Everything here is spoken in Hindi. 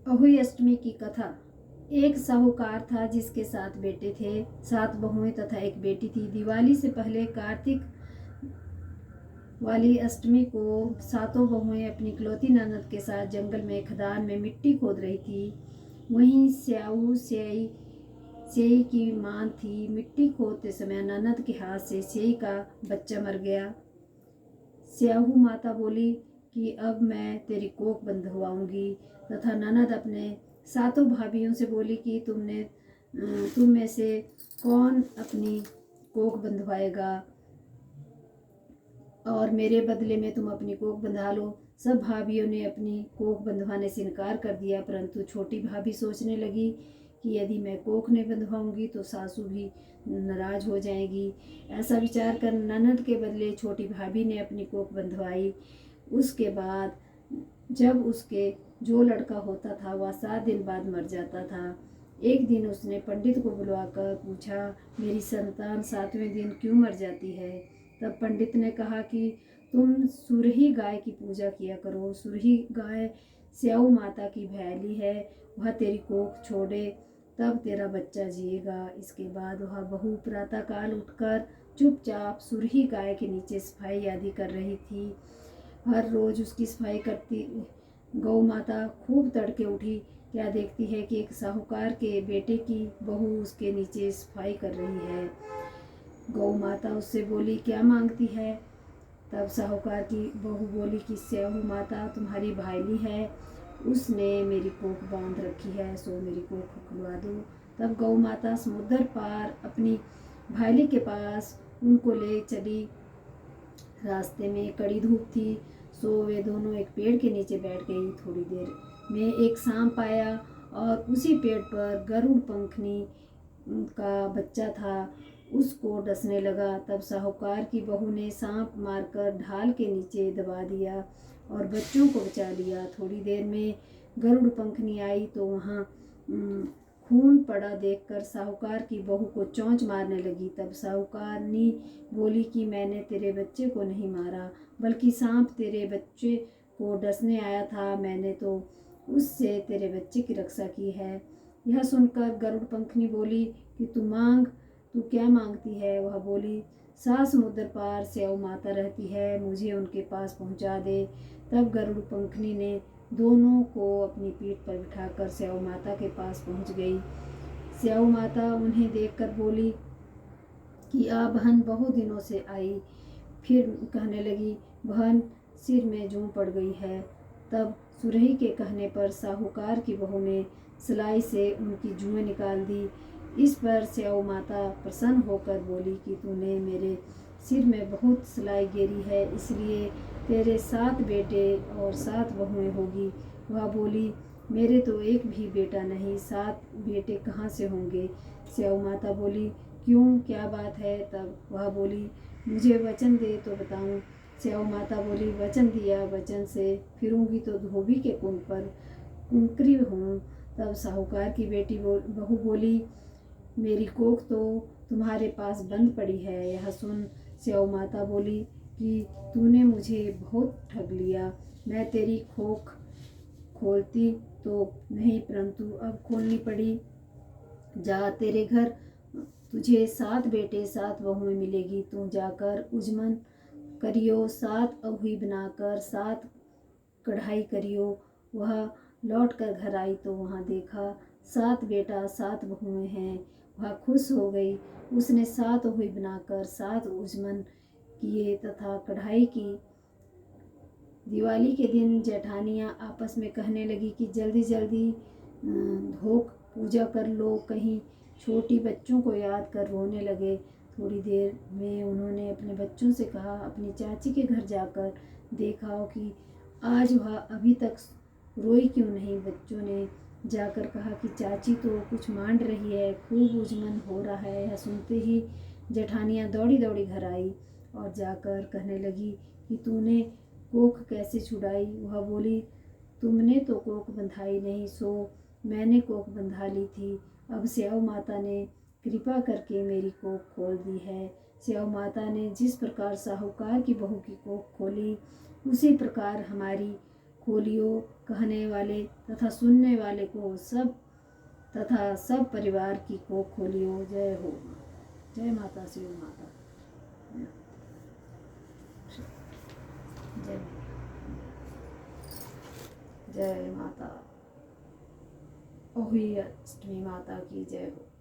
अहुई अष्टमी की कथा। एक साहूकार था जिसके 7 बेटे थे, 7 बहुएं तथा एक बेटी थी। दिवाली से पहले कार्तिक वाली अष्टमी को सातों बहुएं अपनी इकलौती ननद के साथ जंगल में खदान में मिट्टी खोद रही थी। वहीं स्याऊ स्याई की मां थी। मिट्टी खोदते समय ननद के हाथ से स्याई का बच्चा मर गया। स्याहू माता बोली कि अब मैं तेरी कोख बंधवाऊंगी तथा ननद अपने सातों भाभियों से बोली कि तुम में से कौन अपनी कोख बंधवाएगा और मेरे बदले में तुम अपनी कोख बंधा लो। सब भाभियों ने अपनी कोख बंधवाने से इनकार कर दिया, परंतु छोटी भाभी सोचने लगी कि यदि मैं कोख नहीं बंधवाऊंगी तो सासू भी नाराज हो जाएगी। ऐसा विचार कर ननद के बदले छोटी भाभी ने अपनी कोख बंधवाई। उसके बाद जब उसके जो लड़का होता था वह 7 दिन बाद मर जाता था। एक दिन उसने पंडित को बुलवाकर पूछा, मेरी संतान 7वें दिन क्यों मर जाती है? तब पंडित ने कहा कि तुम सुरही गाय की पूजा किया करो। सुरही गाय स्याऊ माता की भैली है, वह तेरी कोख छोड़े तब तेरा बच्चा जिएगा। इसके बाद वह बहू प्रातःकाल उठकर चुपचाप सुरही गाय के नीचे सफाई आदि कर रही थी। हर रोज उसकी सफाई करती गौ माता खूब तड़के उठी, क्या देखती है कि एक साहूकार के बेटे की बहू उसके नीचे सफाई कर रही है। गौ माता उससे बोली, क्या मांगती है? तब साहूकार की बहू बोली कि स्याहू माता तुम्हारी भाईली है, उसने मेरी कोख बांध रखी है, सो मेरी कोख खुलवा दो। तब गौ माता समुद्र पार अपनी भाईली के पास उनको ले चली। रास्ते में कड़ी धूप थी, सो वे दोनों एक पेड़ के नीचे बैठ गई। थोड़ी देर में एक सांप आया और उसी पेड़ पर गरुड़ पंखनी का बच्चा था, उसको डसने लगा। तब साहूकार की बहू ने सांप मारकर ढाल के नीचे दबा दिया और बच्चों को बचा लिया। थोड़ी देर में गरुड़ पंखनी आई तो वहाँ खून पड़ा देखकर साहूकार की बहू को चोंच मारने लगी। तब साहूकारनी बोली कि मैंने तेरे बच्चे को नहीं मारा, बल्कि सांप तेरे बच्चे को डसने आया था, मैंने तो उससे तेरे बच्चे की रक्षा की है। यह सुनकर गरुड़ पंखनी बोली कि तू क्या मांगती है? वह बोली, 7 समुद्र पार स्याऊ माता रहती है, मुझे उनके पास पहुंचा दे। तब गरुड़ पंखनी ने दोनों को अपनी पीठ पर बिठाकर स्याऊ माता के पास पहुंच गई। स्याऊ माता उन्हें देखकर बोली कि आ बहन बहुत दिनों से आई। फिर कहने लगी, बहन सिर में जूं पड़ गई है। तब सुरही के कहने पर साहूकार की बहू ने सिलाई से उनकी जुएं निकाल दी। इस पर स्याऊ माता प्रसन्न होकर बोली कि तूने मेरे सिर में बहुत सिलाई गेरी है, इसलिए तेरे 7 बेटे और 7 बहुएं होगी। वह बोली, मेरे तो एक भी बेटा नहीं, 7 बेटे कहाँ से होंगे? स्याऊ माता बोली, क्यों, क्या बात है? तब वह बोली, मुझे वचन दे तो बताऊं। स्याऊ माता बोली, वचन दिया, वचन से फिरूंगी तो धोबी के कुंड पर कुंकरी हूँ। तब साहूकार की बेटी बहू बोली, मेरी कोख तो तुम्हारे पास बंद पड़ी है। यह सुन स्याऊ माता बोली कि तूने मुझे बहुत ठग लिया। मैं तेरी कोख खोलती तो नहीं, परंतु अब खोलनी पड़ी। जा, तेरे घर तुझे 7 बेटे 7 बहुएं मिलेगी। तू जाकर उजमन करियो, 7 अहुई बनाकर 7 कढ़ाई करियो। वह लौट कर घर आई तो वहाँ देखा 7 बेटा 7 बहुएं हैं। वह खुश हो गई। उसने 7 अहुई बनाकर 7 उजमन किए तथा कढ़ाई की। दिवाली के दिन जेठानियाँ आपस में कहने लगी कि जल्दी जल्दी धोक पूजा कर लो, कहीं छोटी बच्चों को याद कर रोने लगे। थोड़ी देर में उन्होंने अपने बच्चों से कहा, अपनी चाची के घर जाकर देखा कि आज वह अभी तक रोई क्यों नहीं। बच्चों ने जाकर कहा कि चाची तो कुछ मांड रही है, खूब उजमन हो रहा है। यह सुनते ही जेठानियाँ दौड़ी दौड़ी घर आई और जाकर कहने लगी कि तूने कोख कैसे छुड़ाई? वह बोली, तुमने तो कोख बंधाई नहीं, सो मैंने कोख बंधा ली थी। अब स्याऊ माता ने कृपा करके मेरी कोख खोल दी है। स्याऊ माता ने जिस प्रकार साहूकार की बहू की कोख खोली, उसी प्रकार हमारी खोलियो, कहने वाले तथा सुनने वाले को सब तथा सब परिवार की कोख खोलियो। जय हो। जय माता शिव माता। जय जय माता। ओही अष्टमी माता की जय हो।